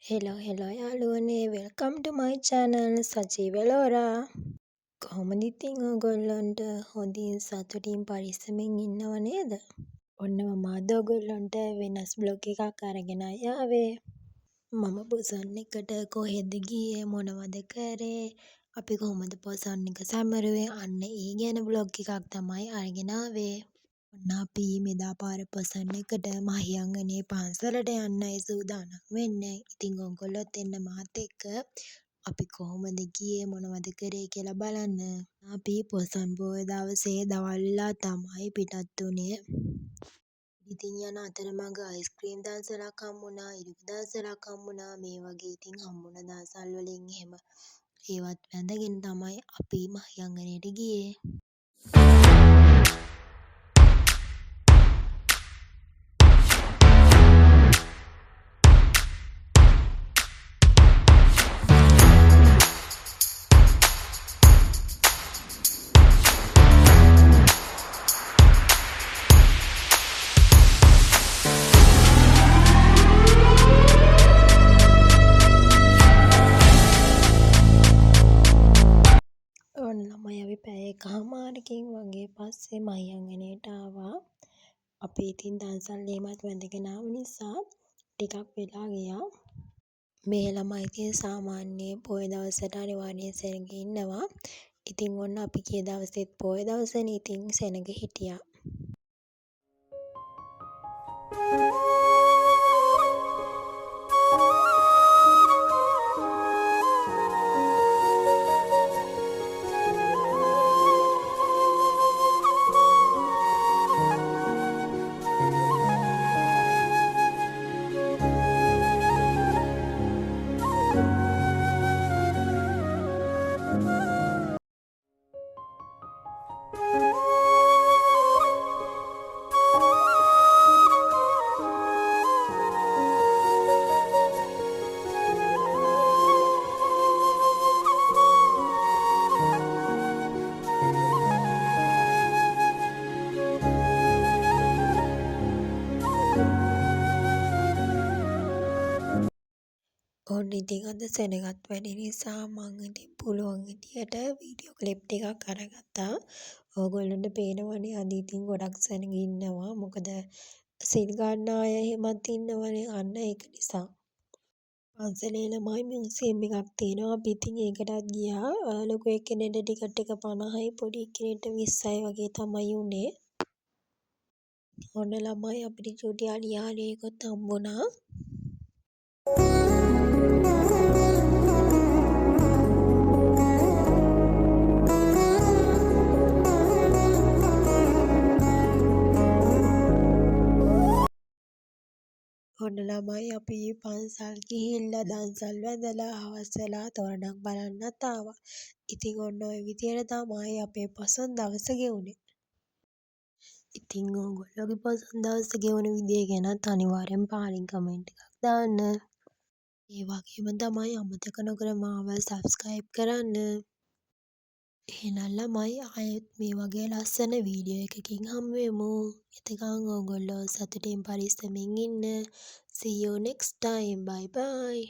Hello යාළුවනේ welcome ටු මයි channel සජීව Laura. කොහොමද ඉතින් ඔයගොල්ලන්ට හොඳින් සතුටින් පරිස්සමින් ඉන්නව නේද? ඔන්න මම අද ඔයගොල්ලන්ට වෙනස් බ්ලොග් එකක් අරගෙන ආවේ. මම පොසොන් එකට කොහෙද ගියේ මොනවද කරේ අපි කොහොමද පොසොන් එක සැමරුවේ අන්න ඒ ගැන බ්ලොග් එකක් තමයි අරගෙන ආවේ. ඔන්න අපි මෙදා පාර පොසොන් එකට මහියංගනේ පන්සලට යන්නයි සූදානම් වෙන්නේ. ඉතින් ඔයගොල්ලොත් එන්න මාත් එක්ක අපි කොහොමද ගියේ මොනවද කරේ කියලා බලන්න. අපි පොසොන් පොහොය දවසේ දවල් වෙලා තමයි පිටත් වුණේ. ඉතින් යන අතරමඟ අයිස්ක්‍රීම් දන්සලක් හම්බුණා, ඉරිඟු දන්සලක් හම්බුණා. මේ වගේ ඉතින් හම්බුණ දන්සල් වලින් එහෙම ඒවත් වැඳගෙන තමයි අපි මහියංගනේට ගියේ. ඔන්න ළමයි අපි පැය එකහමාරකින් වගේ පස්සේ මහියංගනේට ආවා. අපි ඉතින් දන්සල් එහෙමත් වැඳගෙන ආව නිසා ටිකක් වෙලා ගියා. මේ ළමයි ඉතින් සාමාන්‍යයෙන් පොය දවසට අනිවාර්යෙන් සෙනඟ ඉන්නවා. ඉතින් ඔන්න අපි ගිය දවසෙත් පොය දවසනේ ඉතින් සෙනඟ හිටියා. ඔන්න ඉතින් අද සෙනගත් වැඩි නිසා මං ඉතින් පුළුවන් විදියට වීඩියෝ ක්ලිප් ටිකක් අරගත්තා. ඕගොල්ලන්ට පේනවනේ අද ඉතින් ගොඩක් සෙනග ඉන්නවා. මොකද සිල් ගන්න අය එහෙමත් ඉන්නවනේ අන්න ඒක නිසා. පන්සලේ ළමයි මියුසියම් එකක් තියෙනවා. අපි ඉතින් ඒකටත් ගියා. ලොකු එක්කෙනෙක්ට ටිකට් එක 50යි පොඩි එක්කෙනෙක්ට 20යි වගේ තමයි උනේ. ඔන්න ළමයි අපිට චුටි අලියාලියෙකුත් හම්බුණා. ඔන්න ළමයි අපි පන්සල් ගිහිල්ලා දන්සල් වැඳලා හවස් වෙලා තොරණක් බලන්නත් ආවා. ඉතින් ඔන්න ඔය විදියට තමයි අපේ පොසොන් දවස ගෙවුනේ. ඉතින් ඕගොල්ලෝගේ පොසොන් දවස ගෙවුන විදිය ගැනත් අනිවාර්යෙන් පහලින් කමෙන්ට් එකක් දාන්න. ඒ වගේම තමයි අමතක නොකර මාව සබ්ස්ක්‍රයිබ් කරන්න. එහෙනම් ළමයි ආයෙත් මේ වගේ ලස්සන වීඩියෝ එකකින් හමු වෙමු. එතකන් ඕගොල්ලෝ සතුටින් පරිස්සමින් ඉන්න. See you next time. Bye bye.